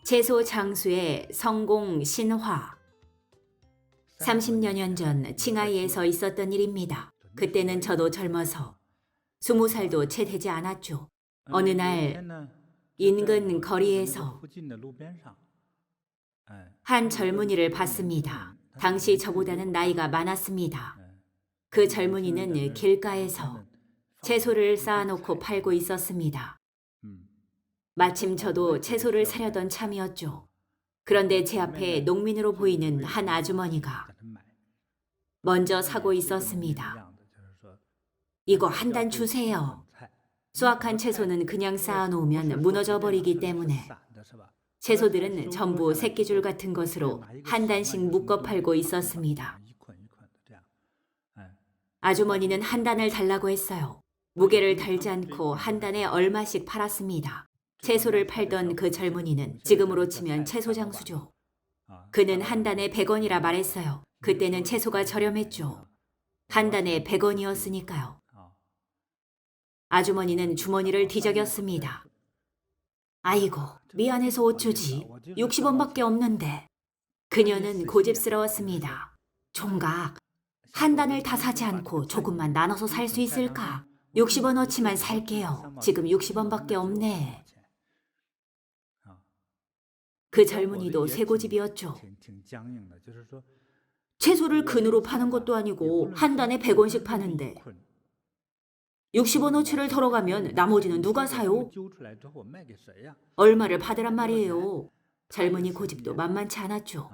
채소 장수의 성공 신화. 30여 년 전 칭하이에서 있었던 일입니다. 그때는 저도 젊어서 20살도 채 되지 않았죠. 어느 날 인근 거리에서 한 젊은이를 봤습니다. 당시 저보다는 나이가 많았습니다. 그 젊은이는 길가에서 채소를 쌓아놓고 팔고 있었습니다. 마침 저도 채소를 사려던 참이었죠. 그런데 제 앞에 농민으로 보이는 한 아주머니가 먼저 사고 있었습니다. 이거 한 단 주세요. 수확한 채소는 그냥 쌓아놓으면 무너져 버리기 때문에 채소들은 전부 새끼줄 같은 것으로 한 단씩 묶어 팔고 있었습니다. 아주머니는 한 단을 달라고 했어요. 무게를 달지 않고 한 단에 얼마씩 팔았습니다. 채소를 팔던 그 젊은이는 지금으로 치면 채소 장수죠. 그는 한 단에 100원이라 말했어요. 그때는 채소가 저렴했죠. 한 단에 100원이었으니까요. 아주머니는 주머니를 뒤적였습니다. 아이고, 미안해서 어쩌지. 60원밖에 없는데. 그녀는 고집스러웠습니다. 총각, 한 단을 다 사지 않고 조금만 나눠서 살 수 있을까? 60원어치만 살게요. 지금 60원밖에 없네. 그 젊은이도 쇠고집이었죠. 채소를 근으로 파는 것도 아니고 한 단에 100원씩 파는데 60원어치를 덜어가면 나머지는 누가 사요? 얼마를 받으란 말이에요. 젊은이 고집도 만만치 않았죠.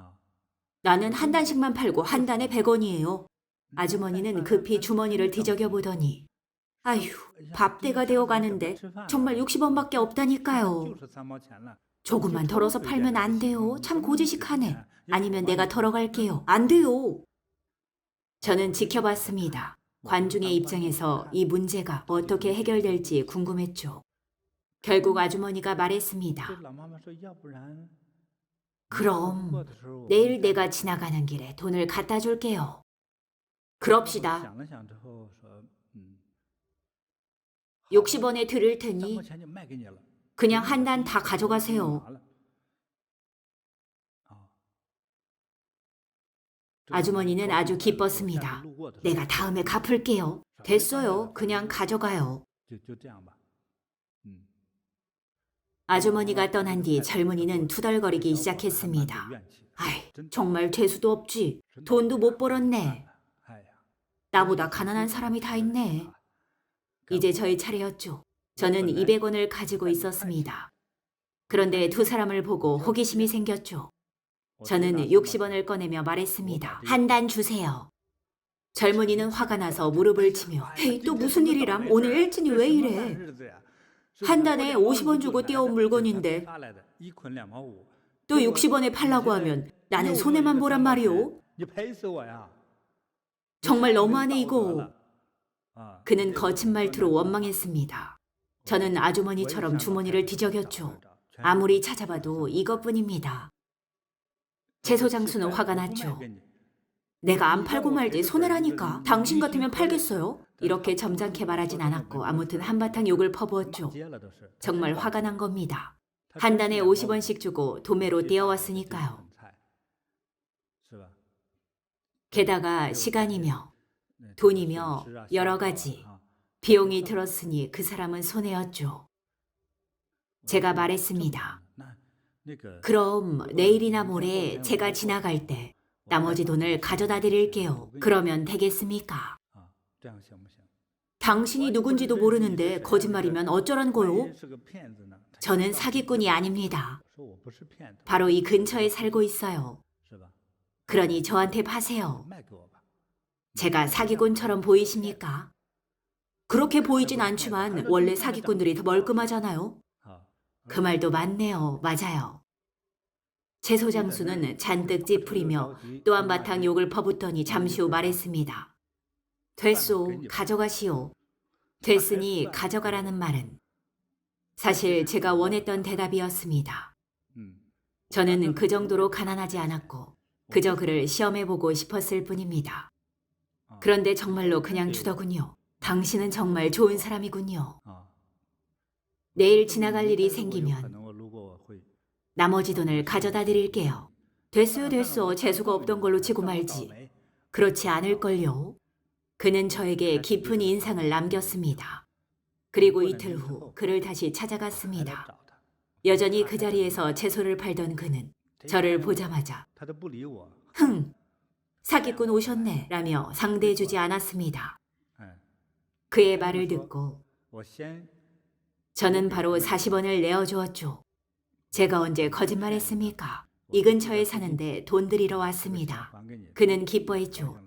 나는 한 단씩만 팔고 한 단에 100원이에요. 아주머니는 급히 주머니를 뒤적여 보더니 아휴, 밥대가 되어 가는데 정말 60원밖에 없다니까요. 조금만 덜어서 팔면 안 돼요. 참 고지식하네. 아니면 내가 덜어갈게요. 안 돼요. 저는 지켜봤습니다. 관중의 입장에서 이 문제가 어떻게 해결될지 궁금했죠. 결국 아주머니가 말했습니다. 그럼 내일 내가 지나가는 길에 돈을 갖다 줄게요. 그럽시다. 60원에 드릴 테니 그냥 한 단 다 가져가세요. 아주머니는 아주 기뻤습니다. 내가 다음에 갚을게요. 됐어요. 그냥 가져가요. 아주머니가 떠난 뒤 젊은이는 투덜거리기 시작했습니다. 아이, 정말 재수도 없지. 돈도 못 벌었네. 나보다 가난한 사람이 다 있네. 이제 저희 차례였죠. 저는 200원을 가지고 있었습니다. 그런데 두 사람을 보고 호기심이 생겼죠. 저는 60원을 꺼내며 말했습니다. 한 단 주세요. 젊은이는 화가 나서 무릎을 치며 에이, 또 무슨 일이람? 오늘 일진이 왜 이래? 한 단에 50원 주고 떼어온 물건인데 또 60원에 팔라고 하면 나는 손해만 보란 말이오. 정말 너무하네 이거. 그는 거친 말투로 원망했습니다. 저는 아주머니처럼 주머니를 뒤적였죠. 아무리 찾아봐도 이것뿐입니다. 채소 장수는 화가 났죠. 내가 안 팔고 말지 손해라니까. 당신 같으면 팔겠어요? 이렇게 점잖게 말하진 않았고 아무튼 한바탕 욕을 퍼부었죠. 정말 화가 난 겁니다. 한 단에 50원씩 주고 도매로 떼어왔으니까요. 게다가 시간이며 돈이며 여러 가지 비용이 들었으니 그 사람은 손해였죠. 제가 말했습니다. 그럼 내일이나 모레 제가 지나갈 때 나머지 돈을 가져다 드릴게요. 그러면 되겠습니까? 당신이 누군지도 모르는데 거짓말이면 어쩌란 거요? 저는 사기꾼이 아닙니다. 바로 이 근처에 살고 있어요. 그러니 저한테 파세요. 제가 사기꾼처럼 보이십니까? 그렇게 보이진 않지만 원래 사기꾼들이 더 멀끔하잖아요. 그 말도 맞네요. 맞아요. 채소 장수는 잔뜩 찌푸리며 또 한바탕 욕을 퍼붓더니 잠시 후 말했습니다. 됐소. 가져가시오. 됐으니 가져가라는 말은 사실 제가 원했던 대답이었습니다. 저는 그 정도로 가난하지 않았고 그저 그를 시험해보고 싶었을 뿐입니다. 그런데 정말로 그냥 주더군요. 당신은 정말 좋은 사람이군요. 내일 지나갈 일이 생기면 나머지 돈을 가져다 드릴게요. 됐어요, 됐어. 재수가 없던 걸로 치고 말지. 그렇지 않을걸요. 그는 저에게 깊은 인상을 남겼습니다. 그리고 이틀 후 그를 다시 찾아갔습니다. 여전히 그 자리에서 채소를 팔던 그는 저를 보자마자 흥, 사기꾼 오셨네 라며 상대해주지 않았습니다. 그의 말을 듣고 저는 바로 40원을 내어주었죠. 제가 언제 거짓말했습니까? 이 근처에 사는데 돈 들이러 왔습니다. 그는 기뻐했죠.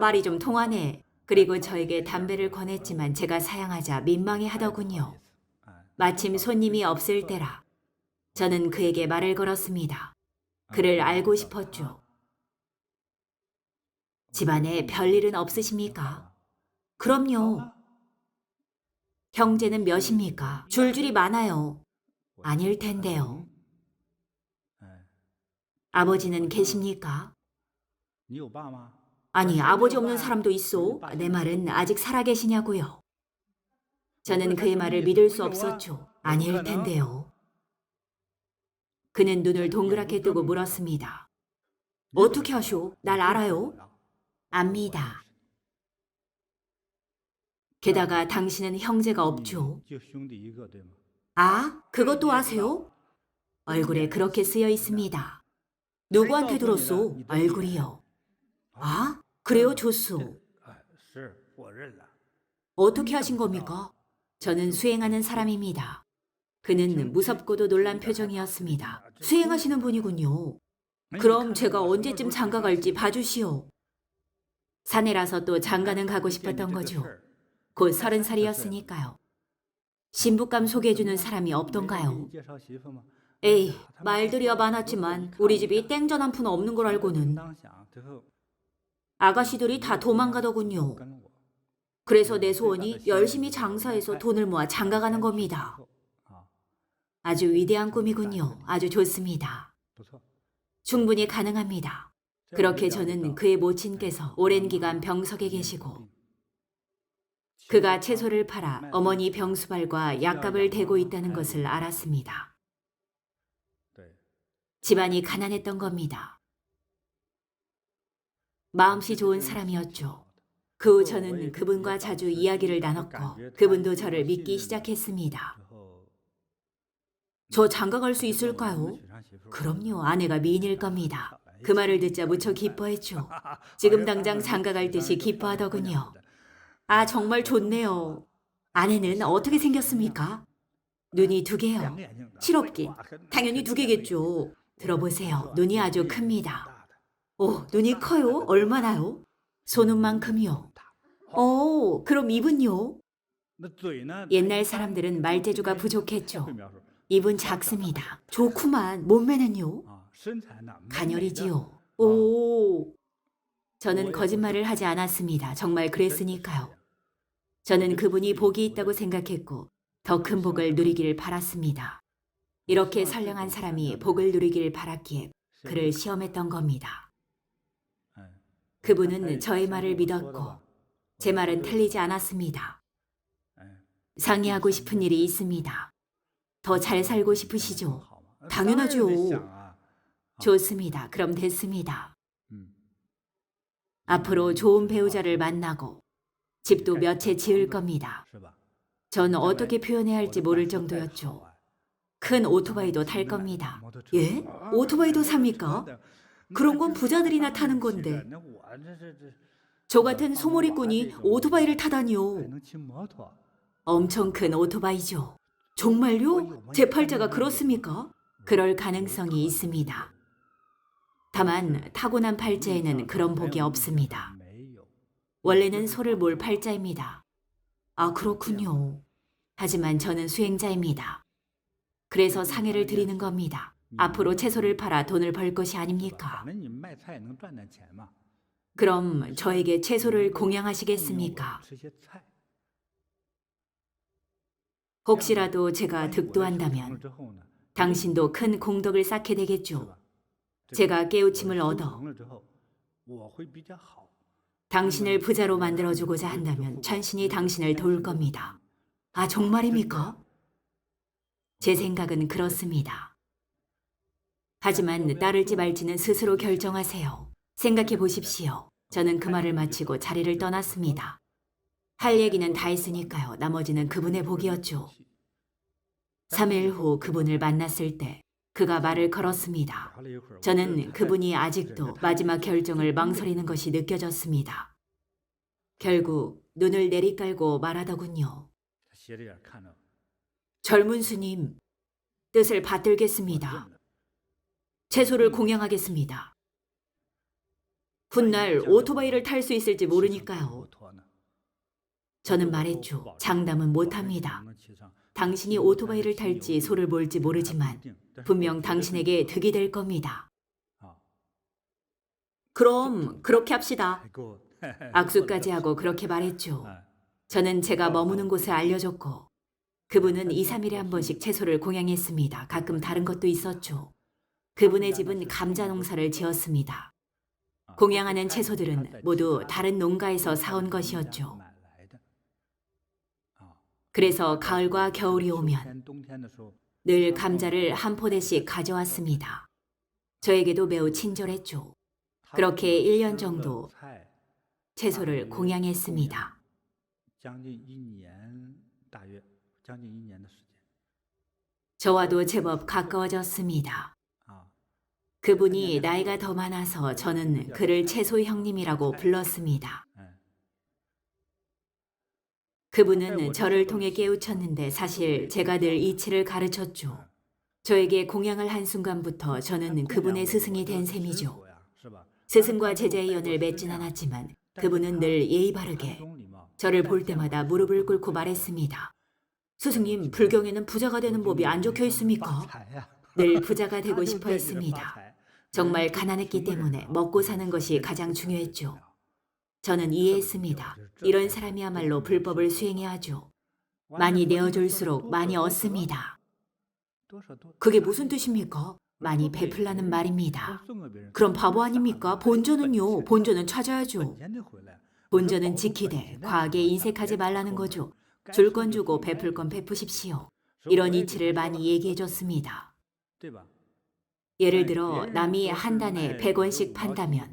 말이 좀 통하네. 그리고 저에게 담배를 권했지만 제가 사양하자 민망해 하더군요. 마침 손님이 없을 때라 저는 그에게 말을 걸었습니다. 그를 알고 싶었죠. 집안에 별일은 없으십니까? 그럼요. 형제는 몇입니까? 줄줄이 많아요. 아닐 텐데요. 아버지는 계십니까? 아니, 아버지 없는 사람도 있어. 내 말은 아직 살아계시냐고요. 저는 그의 말을 믿을 수 없었죠. 아닐 텐데요. 그는 눈을 동그랗게 뜨고 물었습니다. 어떻게 하쇼? 날 알아요? 압니다. 게다가 당신은 형제가 없죠. 아, 그것도 아세요? 얼굴에 그렇게 쓰여 있습니다. 누구한테 들었소? 얼굴이요. 아, 그래요, 좋소. 어떻게 하신 겁니까? 저는 수행하는 사람입니다. 그는 무섭고도 놀란 표정이었습니다. 수행하시는 분이군요. 그럼 제가 언제쯤 장가 갈지 봐주시오. 사내라서 또 장가는 가고 싶었던 거죠. 곧 30살이었으니까요. 신부감 소개해주는 사람이 없던가요? 에이, 말들이야 많았지만 우리 집이 땡전 한 푼 없는 걸 알고는 아가씨들이 다 도망가더군요. 그래서 내 소원이 열심히 장사해서 돈을 모아 장가가는 겁니다. 아주 위대한 꿈이군요. 아주 좋습니다. 충분히 가능합니다. 그렇게 저는 그의 모친께서 오랜 기간 병석에 계시고 그가 채소를 팔아 어머니 병수발과 약값을 대고 있다는 것을 알았습니다. 집안이 가난했던 겁니다. 마음씨 좋은 사람이었죠. 그 후 저는 그분과 자주 이야기를 나눴고 그분도 저를 믿기 시작했습니다. 저 장가갈 수 있을까요? 그럼요, 아내가 미인일 겁니다. 그 말을 듣자 무척 기뻐했죠. 지금 당장 장가갈 듯이 기뻐하더군요. 아, 정말 좋네요. 아내는 어떻게 생겼습니까? 눈이 2개요. 실없긴. 당연히 2개겠죠. 들어보세요. 눈이 아주 큽니다. 오, 눈이 커요? 얼마나요? 손눈만큼이요. 오, 그럼 입은요? 옛날 사람들은 말재주가 부족했죠. 입은 작습니다. 좋구만. 몸매는요? 가녀리지요. 오. 저는 거짓말을 하지 않았습니다. 정말 그랬으니까요. 저는 그분이 복이 있다고 생각했고 더 큰 복을 누리기를 바랐습니다. 이렇게 선량한 사람이 복을 누리기를 바랐기에 그를 시험했던 겁니다. 그분은 저의 말을 믿었고 제 말은 틀리지 않았습니다. 상의하고 싶은 일이 있습니다. 더 잘 살고 싶으시죠? 당연하죠. 좋습니다. 그럼 됐습니다. 앞으로 좋은 배우자를 만나고 집도 몇 채 지을 겁니다. 전 어떻게 표현해야 할지 모를 정도였죠. 큰 오토바이도 탈 겁니다. 예? 오토바이도 삽니까? 그런 건 부자들이나 타는 건데. 저 같은 소몰이꾼이 오토바이를 타다니요. 엄청 큰 오토바이죠. 정말요? 제 팔자가 그렇습니까? 그럴 가능성이 있습니다. 다만 타고난 팔자에는 그런 복이 없습니다. 원래는 소를 몰 팔자입니다. 아, 그렇군요. 하지만 저는 수행자입니다. 그래서 상해를 드리는 겁니다. 앞으로 채소를 팔아 돈을 벌 것이 아닙니까? 그럼 저에게 채소를 공양하시겠습니까? 혹시라도 제가 득도한다면 당신도 큰 공덕을 쌓게 되겠죠. 제가 깨우침을 얻어 당신을 부자로 만들어주고자 한다면 천신이 당신을 도울 겁니다. 아, 정말입니까? 제 생각은 그렇습니다. 하지만 따를지 말지는 스스로 결정하세요. 생각해 보십시오. 저는 그 말을 마치고 자리를 떠났습니다. 할 얘기는 다 했으니까요. 나머지는 그분의 복이었죠. 3일 후 그분을 만났을 때 그가 말을 걸었습니다. 저는 그분이 아직도 마지막 결정을 망설이는 것이 느껴졌습니다. 결국 눈을 내리깔고 말하더군요. 젊은 스님, 뜻을 받들겠습니다. 채소를 공양하겠습니다. 훗날 오토바이를 탈 수 있을지 모르니까요. 저는 말했죠. 장담은 못합니다. 당신이 오토바이를 탈지 소를 몰지 모르지만 분명 당신에게 득이 될 겁니다. 그럼 그렇게 합시다. 악수까지 하고 그렇게 말했죠. 저는 제가 머무는 곳을 알려줬고 그분은 2, 3일에 한 번씩 채소를 공양했습니다. 가끔 다른 것도 있었죠. 그분의 집은 감자 농사를 지었습니다. 공양하는 채소들은 모두 다른 농가에서 사온 것이었죠. 그래서 가을과 겨울이 오면 늘 감자를 한 포대씩 가져왔습니다. 저에게도 매우 친절했죠. 그렇게 1년 정도 채소를 공양했습니다. 저와도 제법 가까워졌습니다. 그분이 나이가 더 많아서 저는 그를 채소 형님이라고 불렀습니다. 그분은 저를 통해 깨우쳤는데 사실 제가 늘 이치를 가르쳤죠. 저에게 공양을 한 순간부터 저는 그분의 스승이 된 셈이죠. 스승과 제자의 연을 맺진 않았지만 그분은 늘 예의 바르게 저를 볼 때마다 무릎을 꿇고 말했습니다. 스승님, 불경에는 부자가 되는 법이 안 적혀 있습니까? 늘 부자가 되고 싶어 했습니다. 정말 가난했기 때문에 먹고 사는 것이 가장 중요했죠. 저는 이해했습니다. 이런 사람이야말로 불법을 수행해야 하죠. 많이 내어줄수록 많이 얻습니다. 그게 무슨 뜻입니까? 많이 베풀라는 말입니다. 그럼 바보 아닙니까? 본전은요. 본전은 찾아야죠. 본전은 지키되 과하게 인색하지 말라는 거죠. 줄 건 주고 베풀 건 베푸십시오. 이런 이치를 많이 얘기해줬습니다. 예를 들어 남이 한 단에 100원씩 판다면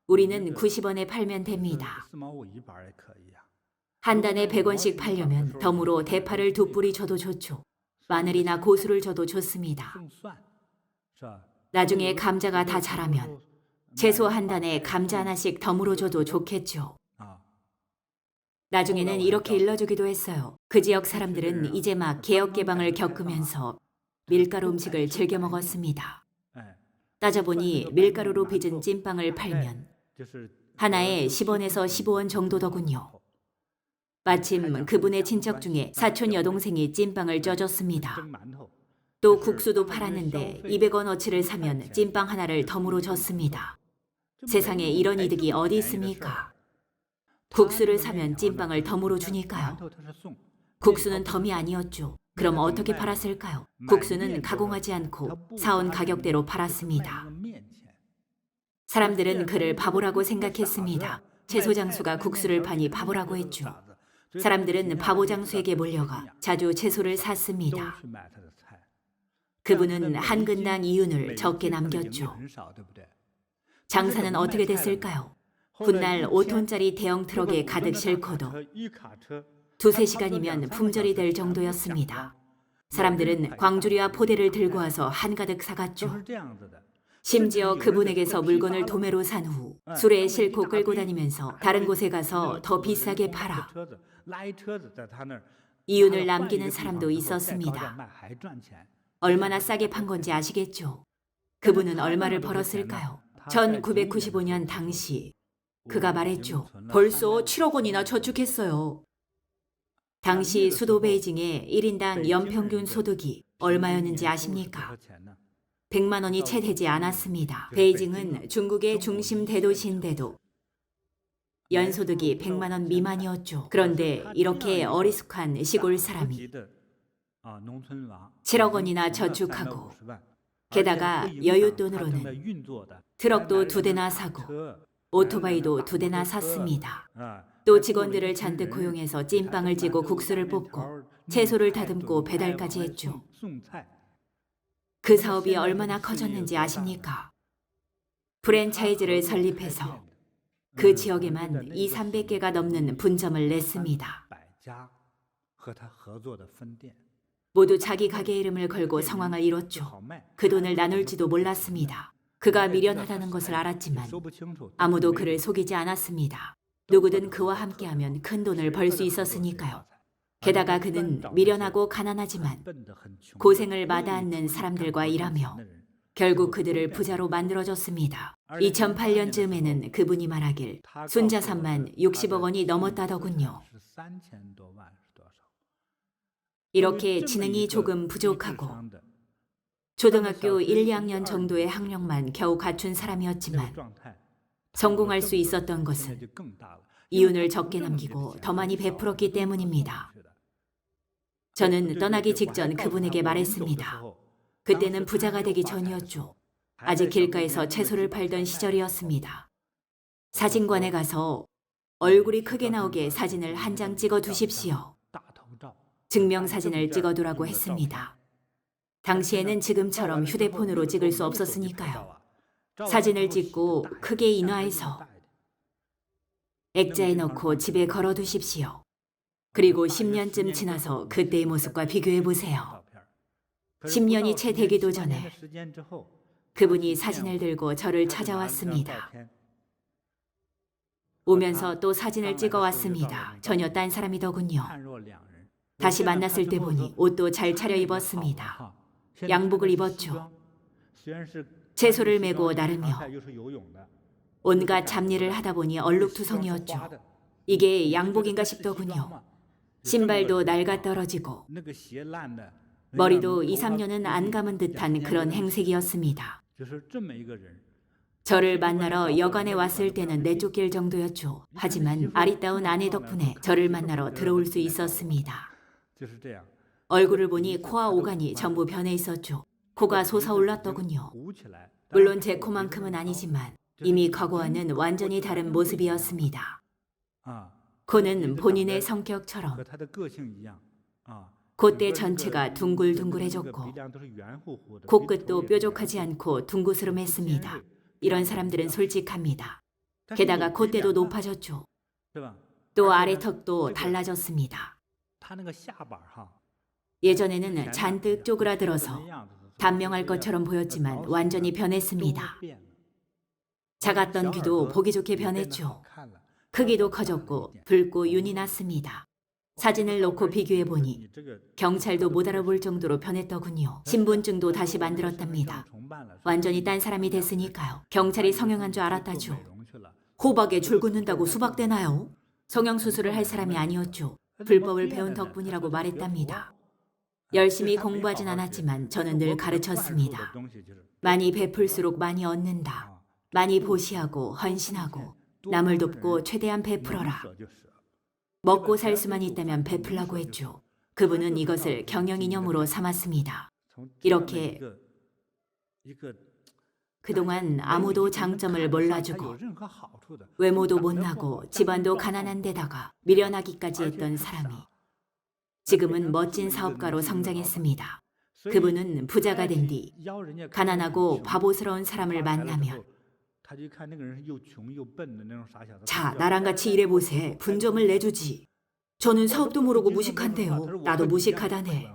우리는 90원에 팔면 됩니다. 한 단에 100원씩 팔려면 덤으로 대파를 2뿌리 줘도 좋죠. 마늘이나 고수를 줘도 좋습니다. 나중에 감자가 다 자라면 채소 한 단에 감자 하나씩 덤으로 줘도 좋겠죠. 나중에는 이렇게 일러주기도 했어요. 그 지역 사람들은 이제 막 개혁 개방을 겪으면서 밀가루 음식을 즐겨 먹었습니다. 따져보니 밀가루로 빚은 찐빵을 팔면 하나에 10원에서 15원 정도더군요. 마침 그분의 친척 중에 사촌 여동생이 찐빵을 쪄줬습니다. 또 국수도 팔았는데 200원어치를 사면 찐빵 하나를 덤으로 줬습니다. 세상에 이런 이득이 어디 있습니까? 국수를 사면 찐빵을 덤으로 주니까요. 국수는 덤이 아니었죠. 그럼 어떻게 팔았을까요? 국수는 가공하지 않고 사온 가격대로 팔았습니다. 사람들은 그를 바보라고 생각했습니다. 채소 장수가 국수를 파니 바보라고 했죠. 사람들은 바보 장수에게 몰려가 자주 채소를 샀습니다. 그분은 한 근당 이윤을 적게 남겼죠. 장사는 어떻게 됐을까요? 훗날 5톤짜리 대형 트럭에 가득 싣고도 2, 3시간이면 품절이 될 정도였습니다. 사람들은 광주리와 포대를 들고 와서 한가득 사갔죠. 심지어 그분에게서 물건을 도매로 산 후 술에 싣고 끌고 다니면서 다른 곳에 가서 더 비싸게 팔아 이윤을 남기는 사람도 있었습니다. 얼마나 싸게 판 건지 아시겠죠? 그분은 얼마를 벌었을까요? 1995년 당시 그가 말했죠. 벌써 7억 원이나 저축했어요. 당시 수도 베이징의 1인당 연평균 소득이 얼마였는지 아십니까? 100만 원이 채 되지 않았습니다. 베이징은 중국의 중심 대도시인데도 연소득이 100만 원 미만이었죠. 그런데 이렇게 어리숙한 시골 사람이 7억 원이나 저축하고 게다가 여윳돈으로는 트럭도 2대나 사고 오토바이도 2대나 샀습니다. 또 직원들을 잔뜩 고용해서 찐빵을 찌고 국수를 뽑고 채소를 다듬고 배달까지 했죠. 그 사업이 얼마나 커졌는지 아십니까? 프랜차이즈를 설립해서 그 지역에만 2, 300개가 넘는 분점을 냈습니다. 모두 자기 가게 이름을 걸고 성황을 이뤘죠. 그 돈을 나눌지도 몰랐습니다. 그가 미련하다는 것을 알았지만 아무도 그를 속이지 않았습니다. 누구든 그와 함께하면 큰 돈을 벌 수 있었으니까요. 게다가 그는 미련하고 가난하지만 고생을 마다않는 사람들과 일하며 결국 그들을 부자로 만들어줬습니다. 2008년쯤에는 그분이 말하길 순자산만 60억 원이 넘었다더군요. 이렇게 지능이 조금 부족하고 초등학교 1, 2학년 정도의 학력만 겨우 갖춘 사람이었지만 성공할 수 있었던 것은 이윤을 적게 남기고 더 많이 베풀었기 때문입니다. 저는 떠나기 직전 그분에게 말했습니다. 그때는 부자가 되기 전이었죠. 아직 길가에서 채소를 팔던 시절이었습니다. 사진관에 가서 얼굴이 크게 나오게 사진을 한 장 찍어 두십시오. 증명사진을 찍어두라고 했습니다. 당시에는 지금처럼 휴대폰으로 찍을 수 없었으니까요. 사진을 찍고 크게 인화해서 액자에 넣고 집에 걸어두십시오. 그리고 10년쯤 지나서 그때의 모습과 비교해 보세요. 10년이 채 되기도 전에 그분이 사진을 들고 저를 찾아왔습니다. 오면서 또 사진을 찍어왔습니다. 전혀 딴 사람이더군요. 다시 만났을 때 보니 옷도 잘 차려입었습니다. 양복을 입었죠. 채소를 메고 나르며 온갖 잡일을 하다 보니 얼룩투성이었죠. 이게 양복인가 싶더군요. 신발도 낡아 떨어지고 머리도 2, 3년은 안 감은 듯한 그런 행색이었습니다. 저를 만나러 여관에 왔을 때는 내쫓길 정도였죠. 하지만 아리따운 아내 덕분에 저를 만나러 들어올 수 있었습니다. 얼굴을 보니 코와 오간이 전부 변해 있었죠. 코가 솟아올랐더군요. 물론 제 코만큼은 아니지만 이미 과거와는 완전히 다른 모습이었습니다. 코는 본인의 성격처럼 콧대 전체가 둥글둥글해졌고 코끝도 뾰족하지 않고 둥그스름했습니다. 이런 사람들은 솔직합니다. 게다가 콧대도 높아졌죠. 또 아래턱도 달라졌습니다. 예전에는 잔뜩 쪼그라들어서 단명할 것처럼 보였지만 완전히 변했습니다. 작았던 귀도 보기 좋게 변했죠. 크기도 커졌고 붉고 윤이 났습니다. 사진을 놓고 비교해보니 경찰도 못 알아볼 정도로 변했더군요. 신분증도 다시 만들었답니다. 완전히 딴 사람이 됐으니까요. 경찰이 성형한 줄 알았다죠. 호박에 줄 긋는다고 수박되나요? 성형수술을 할 사람이 아니었죠. 불법을 배운 덕분이라고 말했답니다. 열심히 공부하진 않았지만 저는 늘 가르쳤습니다. 많이 베풀수록 많이 얻는다. 많이 보시하고 헌신하고 남을 돕고 최대한 베풀어라. 먹고 살 수만 있다면 베풀라고 했죠. 그분은 이것을 경영이념으로 삼았습니다. 이렇게 그동안 아무도 장점을 몰라주고 외모도 못나고 집안도 가난한 데다가 미련하기까지 했던 사람이 지금은 멋진 사업가로 성장했습니다. 그분은 부자가 된 뒤 가난하고 바보스러운 사람을 만나면 자, 나랑 같이 일해보세. 분점을 내주지. 저는 사업도 모르고 무식한데요. 나도 무식하다네.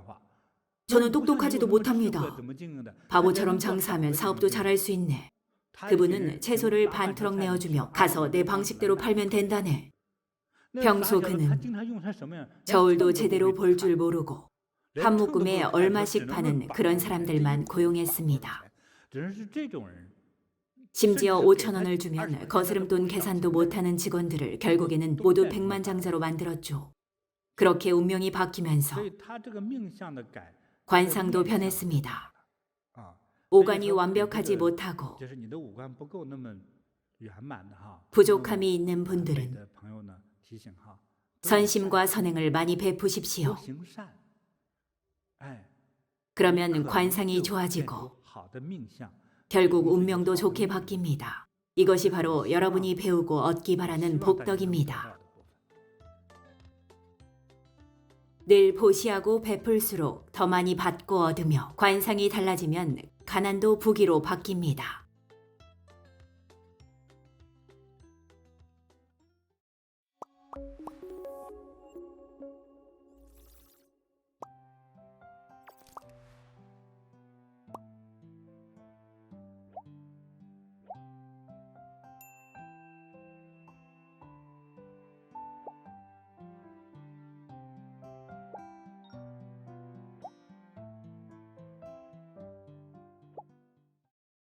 저는 똑똑하지도 못합니다. 바보처럼 장사하면 사업도 잘할 수 있네. 그분은 채소를 반 트럭 내어주며 가서 내 방식대로 팔면 된다네. 평소 그는 저울도 제대로 볼 줄 모르고 한 묶음에 얼마씩 파는 그런 사람들만 고용했습니다. 심지어 5천 원을 주면 거스름돈 계산도 못하는 직원들을 결국에는 모두 백만장자로 만들었죠. 그렇게 운명이 바뀌면서 관상도 변했습니다. 오간이 완벽하지 못하고 부족함이 있는 분들은 선심과 선행을 많이 베푸십시오. 그러면 관상이 좋아지고 결국 운명도 좋게 바뀝니다. 이것이 바로 여러분이 배우고 얻기 바라는 복덕입니다. 늘 보시하고 베풀수록 더 많이 받고 얻으며 관상이 달라지면 가난도 부귀로 바뀝니다.